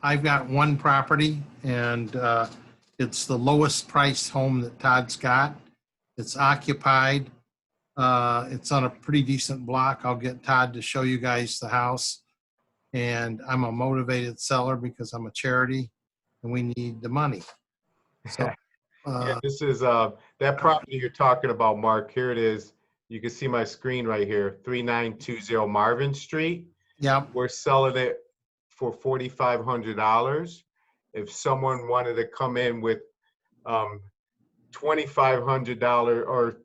I've got one property, and it's the lowest priced home that Todd's got. It's occupied. It's on a pretty decent block. I'll get Todd to show you guys the house. And I'm a motivated seller because I'm a charity and we need the money. So, Yeah, this is that property you're talking about, Mark. Here it is. You can see my screen right here, 3920 Marvin Street. yeah, We're selling it for $4,500. If someone wanted to come in with $2,500, or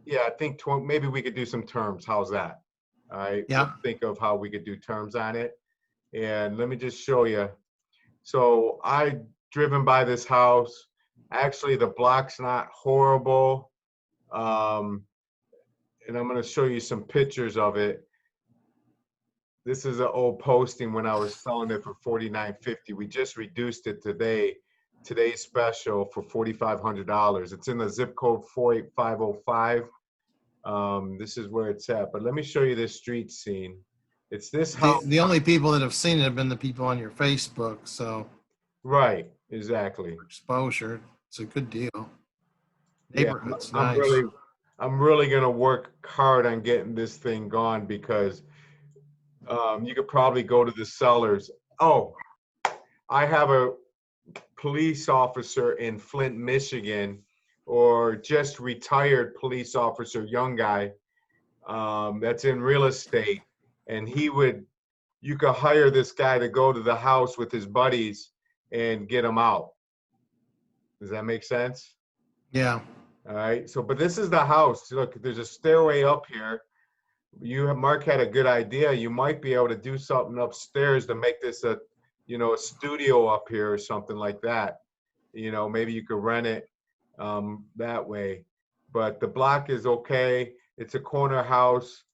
yeah, I think maybe we could do some terms. How's that? All right, yeah, let's think of how we could do terms on it. And let me just show you. So I driven by this house. Actually, the block's not horrible. And I'm going to show you some pictures of it. This is an old posting when I was selling it for $49.50. We just reduced it today. Today's special for $4,500. It's in the zip code 48505. This is where it's at. But let me show you this street scene. It's this house. the only people that have seen it have been the people on your Facebook. So, Right, exactly. exposure, it's a good deal. Yeah, Neighborhood's I'm nice. really gonna work hard on getting this thing gone because you could probably go to the sellers. Oh, I have a police officer in Flint, Michigan, or just retired police officer, young guy, that's in real estate, and you could hire this guy to go to the house with his buddies and get him out. Does that make sense? Yeah. All right. So, but this is the house. Look, there's a stairway up here. Mark had a good idea. You might be able to do something upstairs to make this a studio up here or something like that. Maybe you could rent it that way. But the block is okay. It's a corner house,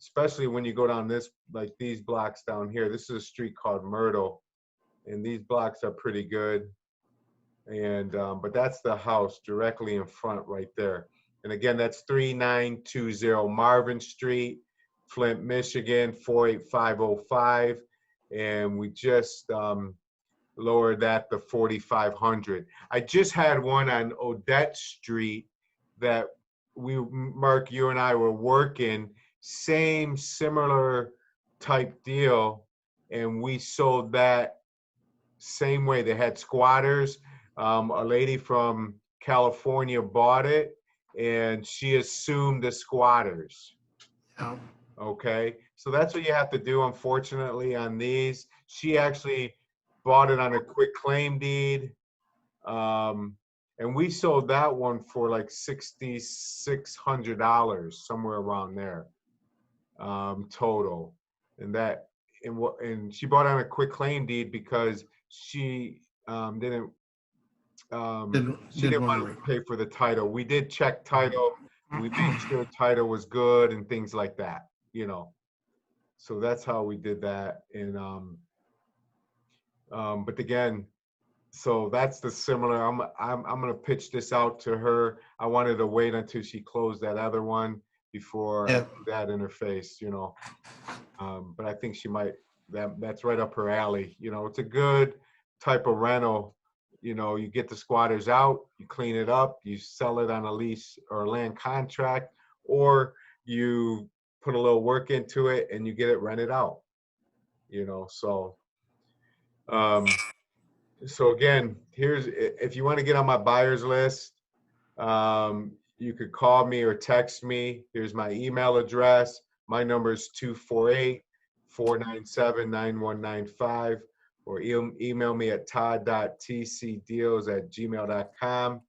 especially when you go down like these blocks down here. This is a street called Myrtle, and these blocks are pretty good. And but that's the house directly in front right there. And again, that's 3920 Marvin Street, Flint, Michigan, 48505. And we just lowered that to 4,500. I just had one on Odette Street that Mark, you and I were working, similar type deal. And we sold that same way. They had squatters. A lady from California bought it and she assumed the squatters. Yeah. Okay, so that's what you have to do, unfortunately, on these. She actually bought it on a quick claim deed. And we sold that one for like $6,600, somewhere around there, total. And she bought on a quick claim deed because she didn't want to pay for the title. We did check title. We made sure title was good and things like that, So that's how we did that. And but again, so that's the similar. I'm gonna pitch this out to her. I wanted to wait until she closed that other one before I put that in her face, But I think she might. That's right up her alley. It's a good type of rental. You get the squatters out, you clean it up, you sell it on a lease or a land contract, or you put a little work into it and you get it rented out. So so again, if you want to get on my buyers list, you could call me or text me. Here's my email address. My number is 248-497-9195. Or email me at todd.tcdeals@gmail.com.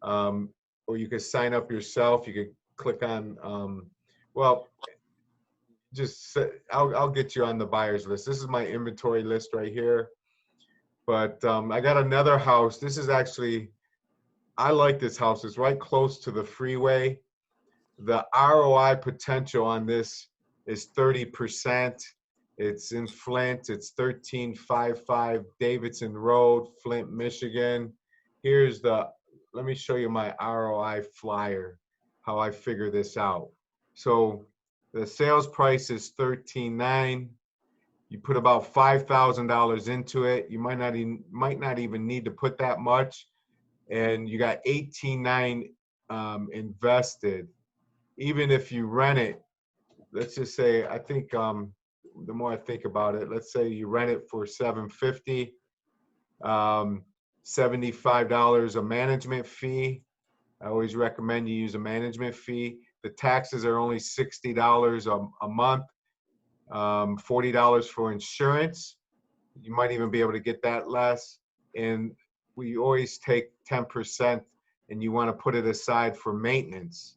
Or you could sign up yourself. You could click on, I'll get you on the buyer's list. This is my inventory list right here. But I got another house. This is actually, I like this house. It's right close to the freeway. The ROI potential on this is 30%. It's in Flint. It's 1355 Davidson Road, Flint, Michigan. Let me show you my ROI flyer, how I figure this out. So the sales price is $13,900. You put about $5,000 into it. You might not even need to put that much, and you got 18.9 invested. Even if you rent it, let's just say, I think the more I think about it, let's say you rent it for $750, $75 a management fee. I always recommend you use a management fee. The taxes are only $60 a month, $40 for insurance. You might even be able to get that less. And we always take 10%, and you want to put it aside for maintenance.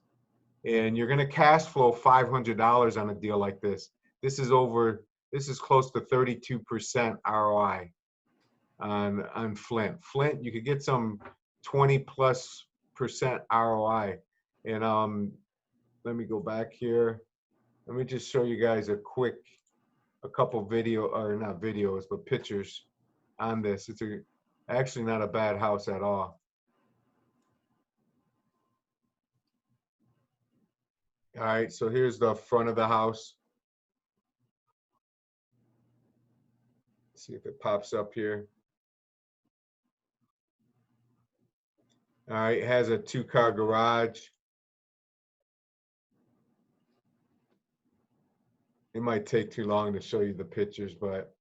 And you're going to cash flow $500 on a deal like this. This is close to 32% ROI on Flint. Flint, you could get some 20+% ROI. And let me go back here. Let me just show you guys a couple not videos, but pictures on this. It's actually not a bad house at all. All right, so here's the front of the house. See if it pops up here. All right, it has a 2-car garage. It might take too long to show you the pictures, but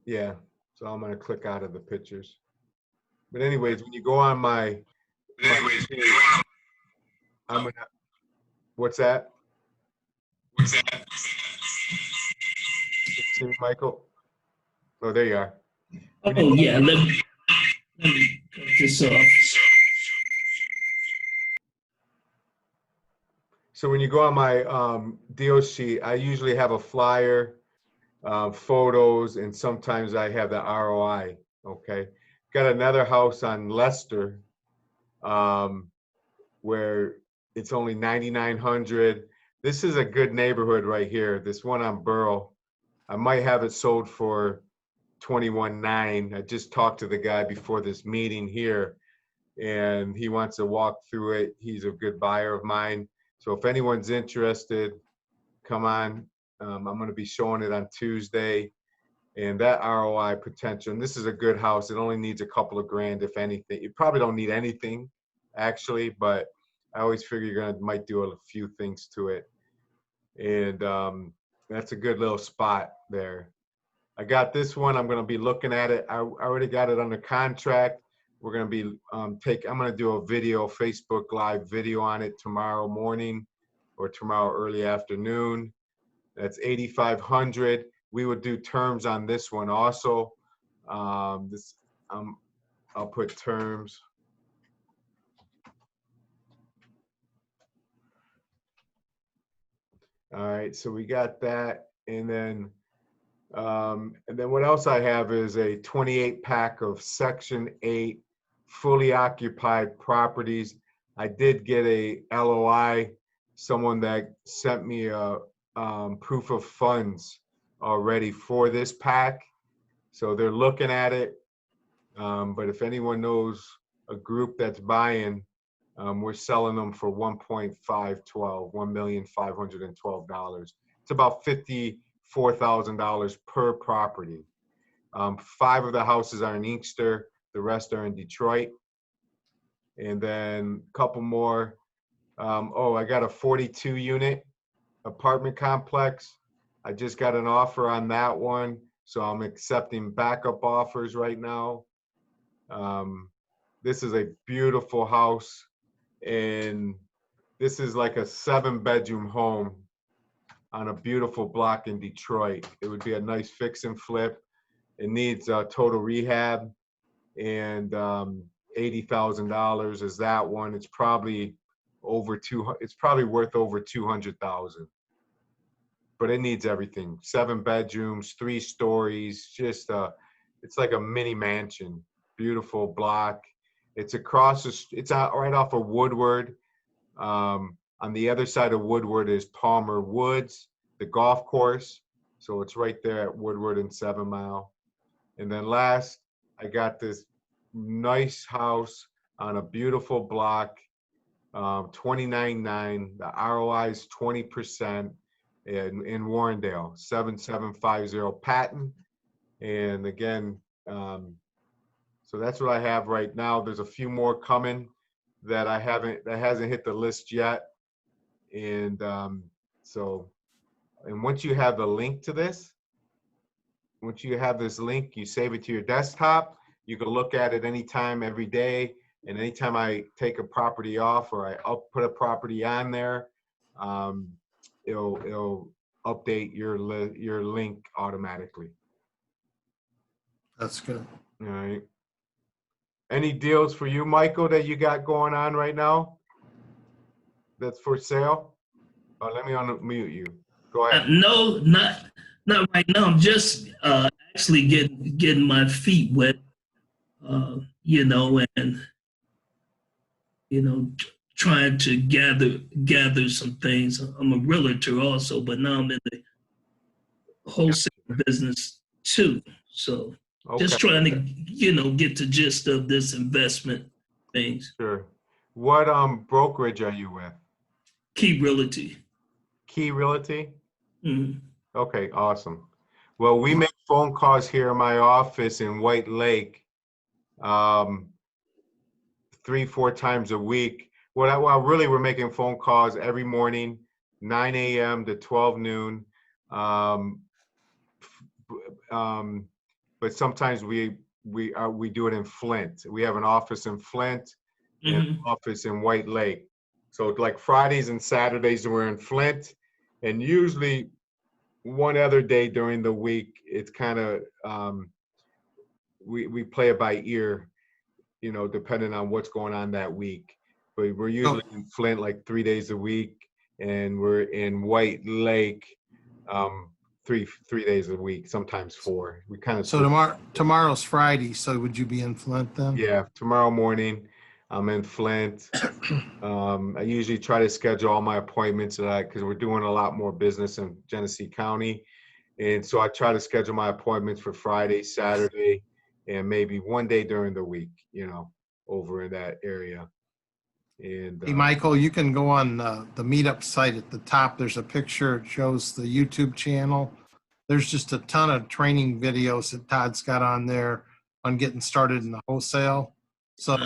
yeah, so I'm gonna click out of the pictures. But anyways, when you go on my page, I'm gonna, what's that? See me, Michael? Oh, there you are. Oh, yeah, let me cut this off. So when you go on my deal sheet, I usually have a flyer, photos, and sometimes I have the ROI. Okay, got another house on Leicester, where it's only 9,900. This is a good neighborhood right here. This one on Burl, I might have it sold for 21.9. I just talked to the guy before this meeting here, and he wants to walk through it. He's a good buyer of mine. So if anyone's interested, come on. I'm going to be showing it on Tuesday. And that ROI potential, and this is a good house. It only needs a couple of grand, if anything. You probably don't need anything, actually, but I always figure you're might do a few things to it. And that's a good little spot there. I got this one. I'm going to be looking at it. I already got it under contract. We're going to be I'm going to do a video, Facebook Live video on it tomorrow morning or tomorrow early afternoon. That's 8,500. We would do terms on this one also. I'll put terms. All right, so we got that, and then what else I have is a 28-pack of Section 8 fully occupied properties. I did get a LOI, someone that sent me a proof of funds already for this pack. So they're looking at it. But if anyone knows a group that's buying, we're selling them for $1,512,000. It's about $54,000 per property. 5 of the houses are in Inkster, the rest are in Detroit. And then a couple more. I got a 42 unit apartment complex. I just got an offer on that one, so I'm accepting backup offers right now. This is a beautiful house, and this is like a 7-bedroom home on a beautiful block in Detroit. It would be a nice fix and flip. It needs total rehab, and $80,000 is that one. It's probably it's probably worth over 200,000. But it needs everything. 7 bedrooms, 3 stories, just it's like a mini mansion. Beautiful block. It's it's out right off of Woodward. On the other side of Woodward is Palmer Woods, the golf course. So it's right there at Woodward and 7 Mile. And then last, I got this nice house on a beautiful block, 29.9. The ROI is 20%. in Warrendale, 7750 Patton. And again, so that's what I have right now. There's a few more coming that that hasn't hit the list yet. And and once you have the link to this, once you have this link, you save it to your desktop. You can look at it anytime, every day. And anytime I take a property off or put a property on there, it'll update your link automatically. That's good. All right. Any deals for you, Michael, that you got going on right now that's for sale? Oh, let me unmute you. Go ahead. No, not right now. I'm just actually getting my feet wet, you know, and trying to gather some things. I'm a realtor also, but now I'm in the wholesale business too. So just Okay, trying to, get the gist of this investment things. sure. What brokerage are you with? Key Realty. Key Realty? Mhm. Okay, awesome. Well, we make phone calls here in my office in White Lake 3-4 times a week. Well, really, we're making phone calls every morning, 9 a.m. to 12 noon. But sometimes we do it in Flint. We have an office in Flint and an office in White Lake. So like Fridays and Saturdays we're in Flint, and usually one other day during the week it's kind of we play it by ear, depending on what's going on that week. But we're usually in Flint like 3 days a week, and we're in White Lake three days a week, sometimes 4. We kind of So tomorrow's Friday. So would you be in Flint then? Yeah, tomorrow morning I'm in Flint. I usually try to schedule all my appointments because we're doing a lot more business in Genesee County, and so I try to schedule my appointments for Friday, Saturday, and maybe one day during the week, over in that area. And Hey, Michael, you can go on the meetup site at the top. There's a picture. It shows the YouTube channel. There's just a ton of training videos that Todd's got on there on getting started in the wholesale. So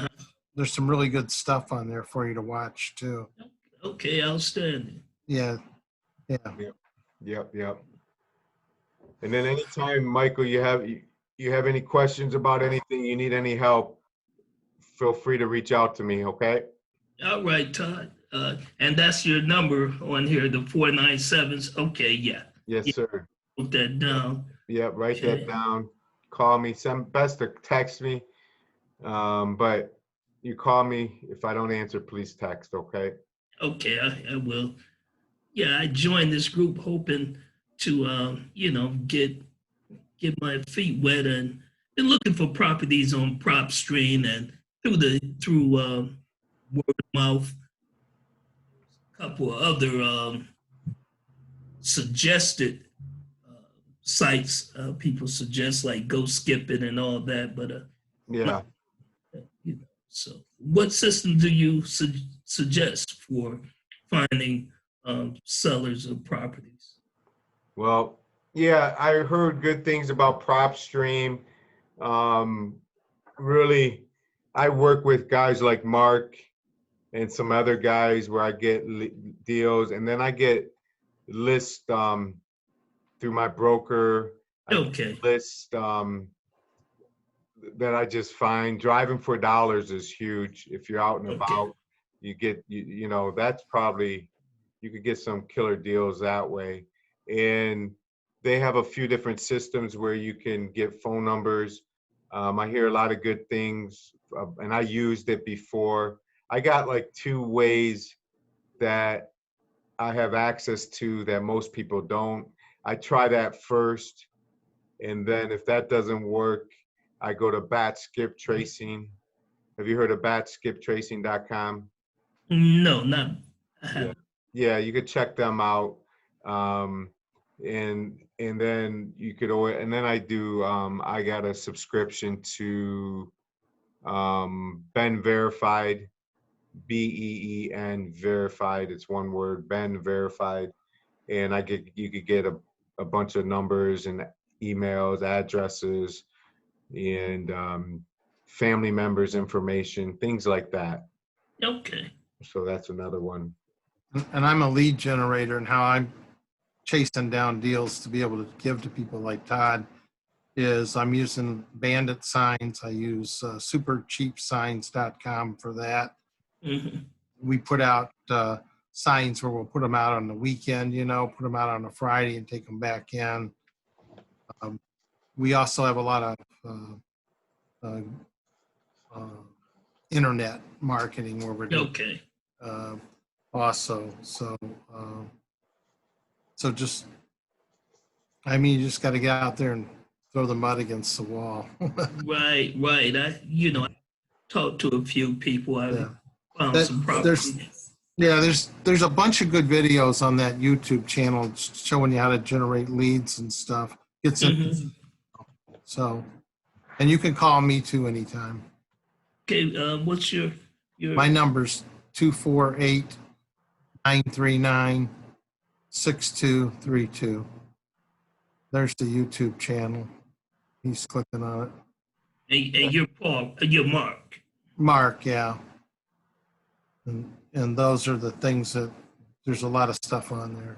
there's some really good stuff on there for you to watch too. Okay, outstanding. Yeah. Yep. And then anytime, Michael, you have any questions about anything, you need any help, feel free to reach out to me, okay? All right, Todd. And that's your number on here, the 497s. Okay, yeah. Yes, sir. Put that down. Yeah, write that down. Call me. Best to text me. But you call me. If I don't answer, please text, okay? Okay, I will. Yeah, I joined this group hoping to, get my feet wet and been looking for properties on PropStream and through word of mouth. A couple of other suggested sites people suggest, like Go Skip It and all that, but Yeah. So what system do you suggest for finding sellers of properties? Well, yeah, I heard good things about PropStream. Really, I work with guys like Mark and some other guys where I get deals, and then I get lists through my broker. Okay. List that I just find. Driving for dollars is huge. If you're out and about, you get that's probably, you could get some killer deals that way. And they have a few different systems where you can get phone numbers. I hear a lot of good things, and I used it before. I got like 2 ways that I have access to that most people don't. I try that first, and then if that doesn't work, I go to Bat Skip Tracing. Have you heard of batskiptracing.com? No, not. Yeah, you could check them out. And then you could always, and then I do, I got a subscription to Ben Verified, BEEN Verified. It's one word, Ben Verified. and you could get a bunch of numbers and emails, addresses, and family members' information, things like that. Okay. So that's another one. And I'm a lead generator, and how I'm chasing down deals to be able to give to people like Todd is I'm using bandit signs. I use supercheapsigns.com for that. Mm-hmm. We put out signs where we'll put them out on the weekend, put them out on a Friday and take them back in. We also have a lot of internet marketing where we're doing Okay. also. So just, you just got to get out there and throw the mud against the wall. Right. I talked to a few people. I Yeah. found some property. There's a bunch of good videos on that YouTube channel showing you how to generate leads and stuff. Mm-hmm. So, and you can call me too anytime. Okay. What's your? My number's 248-939-6232. There's the YouTube channel. He's clicking on it. And your Paul, your Mark. Mark, yeah. And those are the things that there's a lot of stuff on there.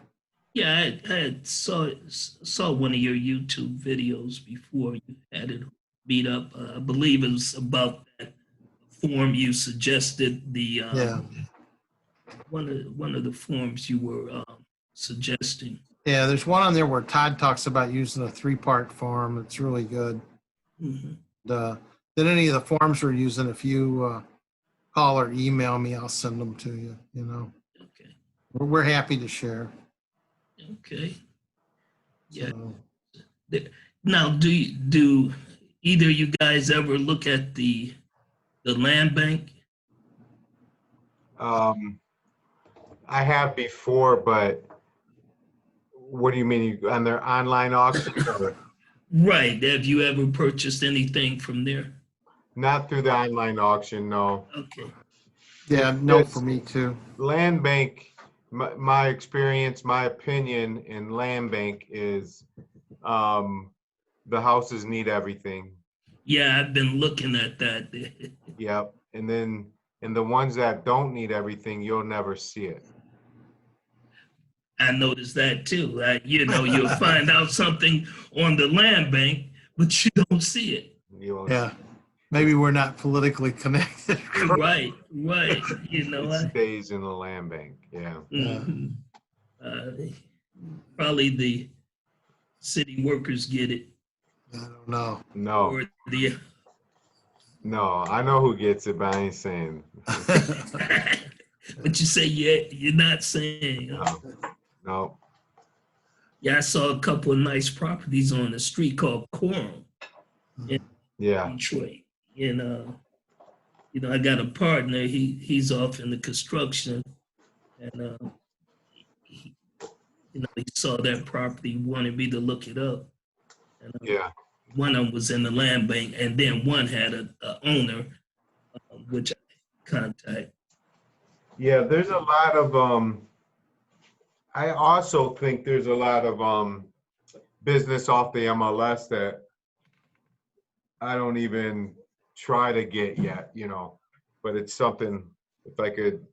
Yeah, I had saw one of your YouTube videos before you had it beat up. I believe it was about that form you suggested. The one of the forms you were suggesting. Yeah, there's one on there where Todd talks about using a 3-part form. It's really good. Mm-hmm. Then any of the forms we're using, if you call or email me, I'll send them to you. Okay. We're happy to share. Okay. Yeah. So, Now, do either you guys ever look at the land bank? I have before, but what do you mean, on their online auction? Right. Have you ever purchased anything from there? Not through the online auction, no. Okay. yeah, no, for me too. Land bank, my experience, my opinion in land bank is the houses need everything. Yeah, I've been looking at that. Yep. And the ones that don't need everything, you'll never see it. I noticed that too. You'll find out something on the land bank, but you don't see it. You won't Yeah. Maybe we're not politically connected. Right. It stays in the land bank. Yeah. Mhm. Probably the city workers get it. I don't know. No, Or the no, I know who gets it, but I ain't saying. but you say you're not saying. No. Yeah, I saw a couple of nice properties on the street called Quorum in Yeah. Detroit. And I got a partner. He's off in the construction, and he saw that property, wanted me to look it up. And Yeah. one of them was in the land bank, and then one had a owner, which I contacted. Yeah, there's a lot of I also think there's a lot of business off the MLS that I don't even try to get yet, but it's something, if I could,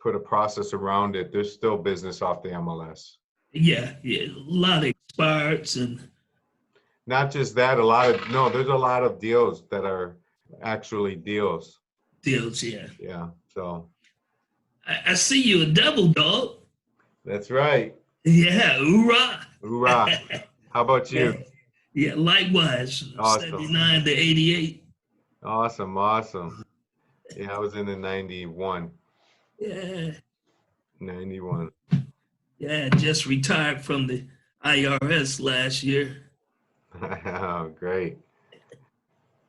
put a process around it, there's still business off the MLS. Yeah, a lot of expireds and Not just that, there's a lot of deals that are actually deals. deals. Yeah, Yeah, so I see you a devil dog. that's right. Yeah, hoorah! Hoorah. How about you? Yeah, likewise. Awesome. 79 to 88. Awesome. Yeah, I was in the 91. Yeah. 91. Yeah, just retired from the IRS last year. Oh, great.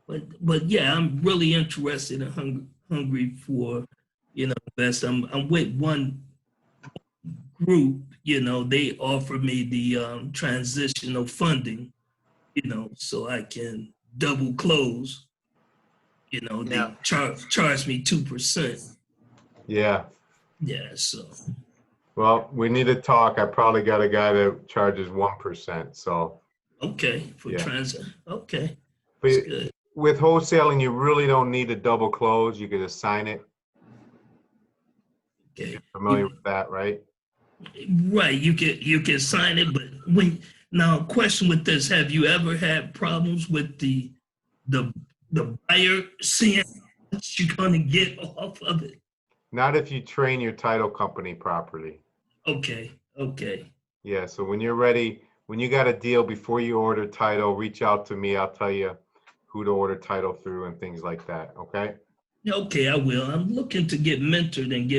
But yeah, I'm really interested and hungry for, invest. I'm with one group, they offer me the transitional funding, so I can double close. They charge me 2%. Yeah. Yeah, so Well, we need to talk. I probably got a guy that charges 1%. So, Okay, for yeah. transit. Okay, But that's good. with wholesaling, you really don't need to double close. You can just sign it. Okay. You're familiar with that, right? Right, you can sign it, but when now question with this, have you ever had problems with the the buyer seeing what you're gonna get off of it? Not if you train your title company properly. Okay, okay, Yeah, so when you're ready, when you got a deal before you order title, reach out to me. I'll tell you who to order title through and things like that. Okay? okay, I will. I'm looking to get mentored and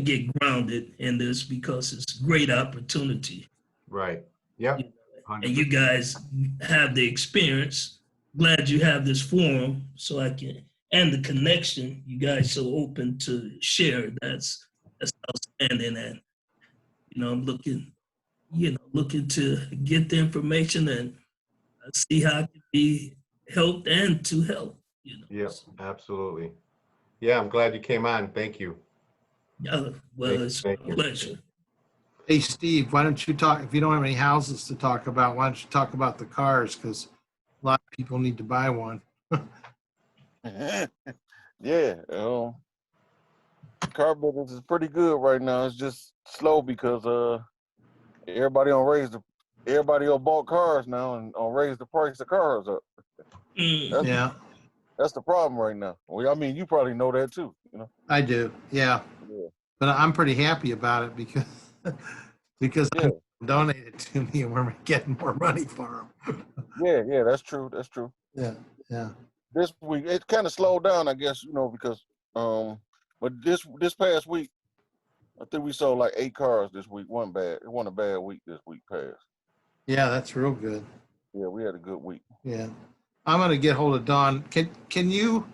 get grounded in this because it's a great opportunity. Right. You Yep. know, and 100%. you guys have the experience. Glad you have this forum so I can and the connection. You guys so open to share. That's outstanding. And I'm looking to get the information and see how I can be helped and to help. Yep. So, Absolutely. Yeah, I'm glad you came on. Thank you. well, it's Thank a you. pleasure. Hey, Steve, why don't you talk, if you don't have any houses to talk about, why don't you talk about the cars? Because a lot of people need to buy one. Yeah, car business is pretty good right now. It's just slow because everybody on bought cars now and on raise the price of cars up. Mm, Yeah, That's the problem right now. Well, I mean, you probably know that too. I do. Yeah. Yeah, But I'm pretty happy about it because because yeah, donated to me and we're getting more money for them. yeah. That's true. That's true. Yeah, yeah. This week it kind of slowed down, I guess, because but this past week, I think we sold like 8 cars this week. It wasn't a bad week this week past. Yeah, that's real good. Yeah, we had a good week. Yeah. I'm gonna get hold of Dawn. Can you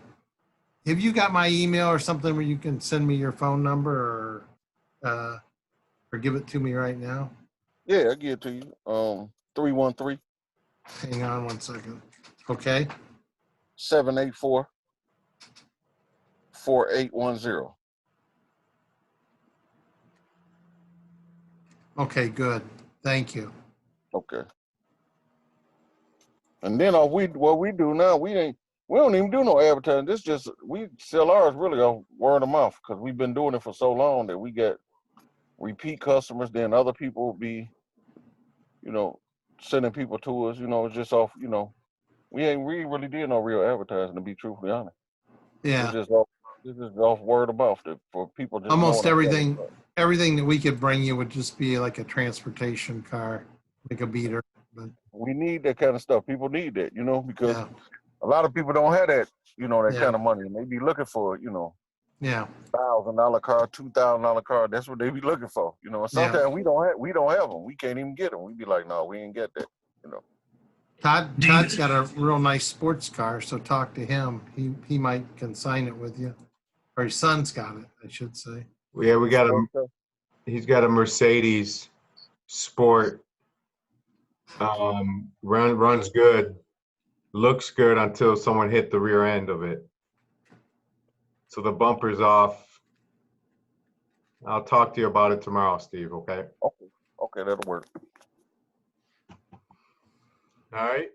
have you got my email or something where you can send me your phone number or give it to me right now? Yeah, I give it to you. 313 Hang on one second. Okay. 784 4810. Okay, good. Thank you. Okay. And then what we do now, we don't even do no advertising. This just we sell ours really on word of mouth because we've been doing it for so long that we get repeat customers. Then other people will be, you know, sending people to us. It's just off. We really did no real advertising to be truthfully honest. Yeah. It's just off word of mouth for people just Almost knowing our everything that we could bring you would just be like a transportation car, like a beater. But we need that kind of stuff. People need that, because yeah, a lot of people don't have that, that yeah, kind of money, and they be looking for, yeah, $1,000 car, $2,000 car. That's what they be looking for, And yeah. sometimes we don't have them. We can't even get them. We be like, no, we ain't get that. do you, Todd's got a real nice sports car, so talk to him. He might consign it with you, or his son's got it, I should say. Yeah, we got Sports car? he's got a Mercedes Sport. Runs good, looks good until someone hit the rear end of it. So the bumper's off. I'll talk to you about it tomorrow, Steve, okay? Okay, that'll work. All right.